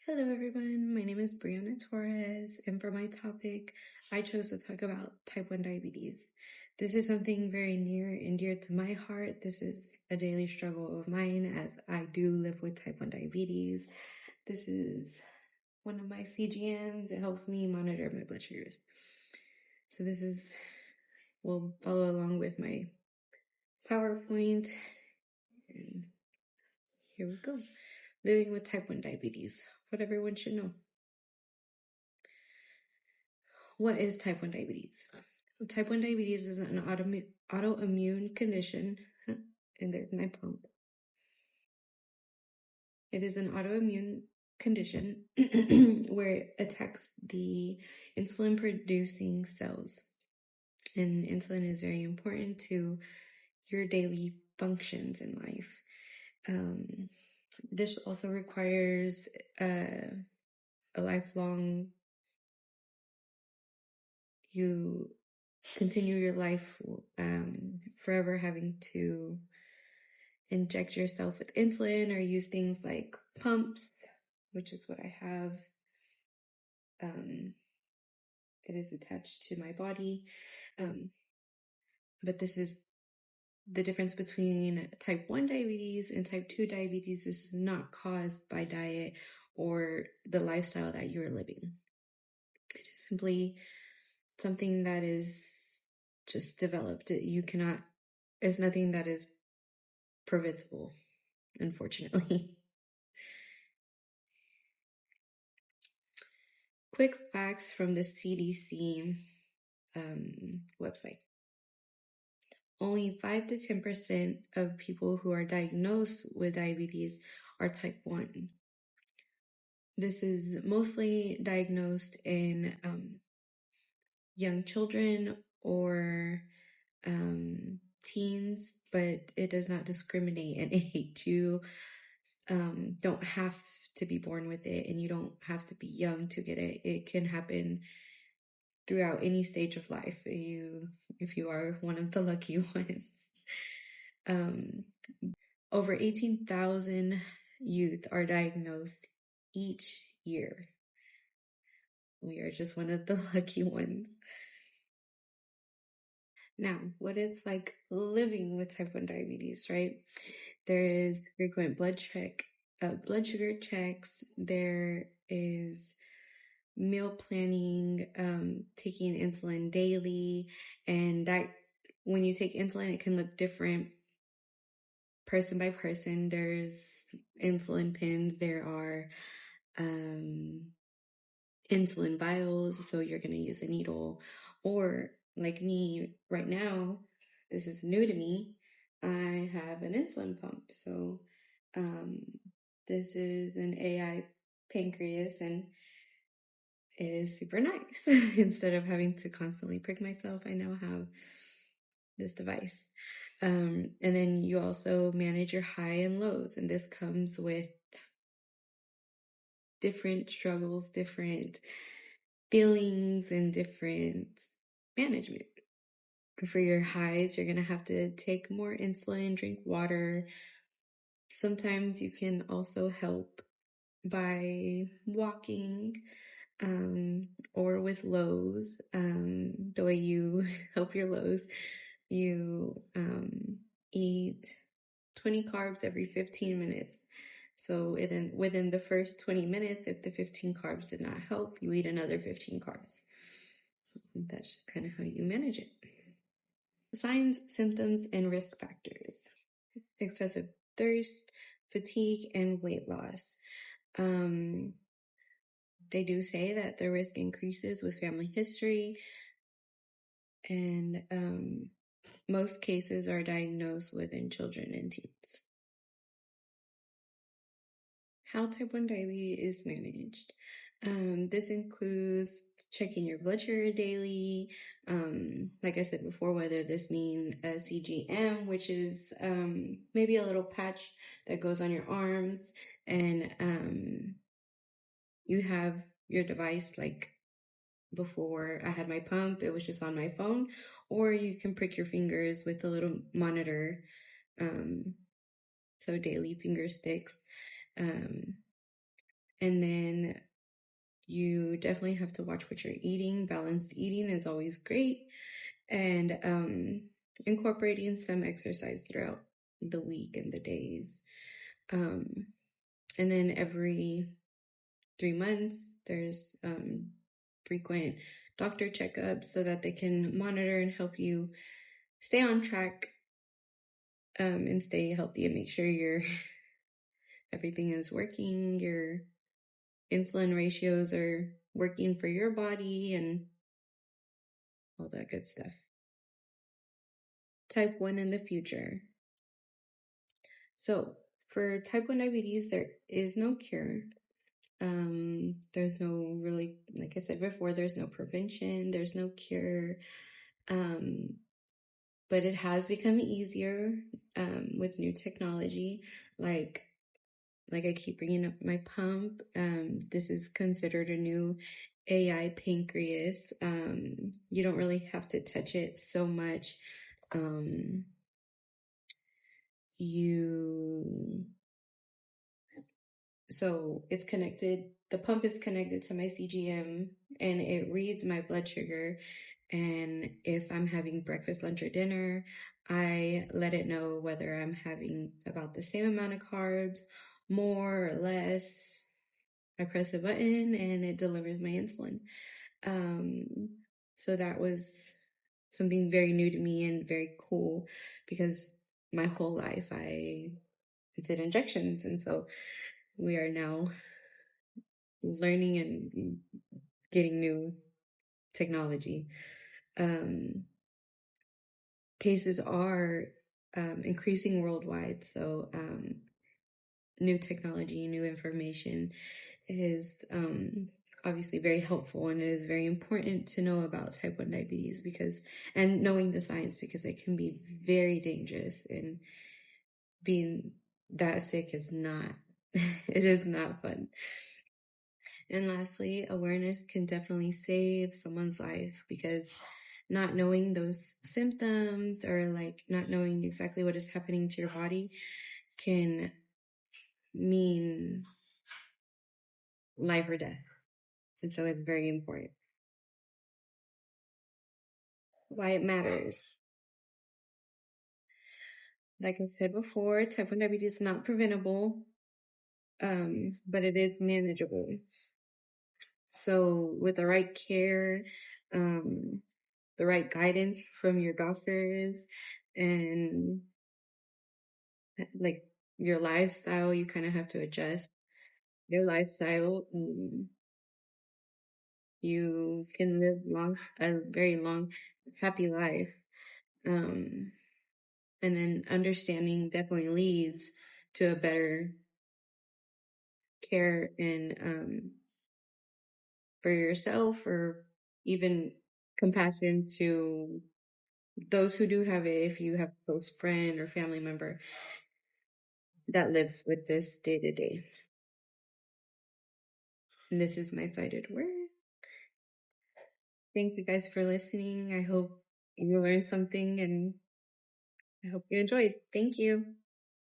Hello everyone, my name is Brianna Torres, and for my topic, I chose to talk about type 1 diabetes. This is something very near and dear to my heart. This is a daily struggle of mine as I do live with type 1 diabetes. This is one of my CGMs. It helps me monitor my blood sugars. So we'll follow along with my PowerPoint. And here we go. Living with type 1 diabetes, what everyone should know. What is type 1 diabetes? Type 1 diabetes is an autoimmune condition, and there's my pump. It is an autoimmune condition where it attacks the insulin-producing cells. And insulin is very important to your daily functions in life. This also requires a lifelong, you continue your life forever having to inject yourself with insulin or use things like pumps, which is what I have. It is attached to my body. But this is the difference between type 1 diabetes and type 2 diabetes. This is not caused by diet or the lifestyle that you're living. It is simply something that is just developed. It's nothing that is preventable, unfortunately. Quick facts from the CDC website. Only 5 to 10% of people who are diagnosed with diabetes are type 1. This is mostly diagnosed in young children or teens, but it does not discriminate in age. You don't have to be born with it, and you don't have to be young to get it. It can happen throughout any stage of life, if you are one of the lucky ones. Over 18,000 youth are diagnosed each year. We are just one of the lucky ones. Now, what it's like living with type 1 diabetes, right? There is frequent blood sugar checks. There is meal planning, taking insulin daily, and that when you take insulin, it can look different person by person. There's insulin pens. There are insulin vials, so you're going to use a needle. Or like me right now, this is new to me, I have an insulin pump. So this is an AI pancreas, and it is super nice. Instead of having to constantly prick myself, I now have this device. And then you also manage your high and lows, and this comes with different struggles, different feelings, and different management. For your highs, you're going to have to take more insulin, drink water. Sometimes you can also help by walking, or with lows. The way you help your lows, you eat 20 carbs every 15 minutes. So within the first 20 minutes, if the 15 carbs did not help, you eat another 15 carbs. That's just kind of how you manage it. Signs, symptoms, and risk factors. Excessive thirst, fatigue, and weight loss. They do say that the risk increases with family history, and most cases are diagnosed within children and teens. How type 1 diabetes is managed. This includes checking your blood sugar daily. Like I said before, whether this means a CGM, which is maybe a little patch that goes on your arms, and you have your device. Like before I had my pump, it was just on my phone, or you can prick your fingers with a little monitor. So daily finger sticks. And then you definitely have to watch what you're eating. Balanced eating is always great. And incorporating some exercise throughout the week and the days. And then every 3 months, there's frequent doctor checkups so that they can monitor and help you stay on track and stay healthy and make sure everything is working, your insulin ratios are working for your body and all that good stuff. Type 1 in the future. So for type 1 diabetes, there is no cure. There's no really, like I said before, there's no prevention, there's no cure. But it has become easier with new technology. Like I keep bringing up my pump. This is considered a new AI pancreas. You don't really have to touch it so much. So it's connected, the pump is connected to my CGM and it reads my blood sugar. And if I'm having breakfast, lunch, or dinner, I let it know whether I'm having about the same amount of carbs, more or less. I press a button and it delivers my insulin. So that was something very new to me and very cool because my whole life I did injections. And so we are now learning and getting new technology. Cases are increasing worldwide. So new technology, new information is obviously very helpful, and it is very important to know about type 1 diabetes and knowing the science, because it can be very dangerous, and being that sick is not, it is not fun. And lastly, awareness can definitely save someone's life, because not knowing those symptoms or like not knowing exactly what is happening to your body can mean life or death. And so it's very important. Why it matters. Like I said before, type 1 diabetes is not preventable, but it is manageable. So with the right care, the right guidance from your doctors, and like your lifestyle, you kind of have to adjust your lifestyle. You can live a very long, happy life. And then understanding definitely leads to a better care and for yourself, or even compassion to those who do have it, if you have a close friend or family member that lives with this day to day. And this is my cited work. Thank you guys for listening. I hope you learned something and I hope you enjoyed. Thank you.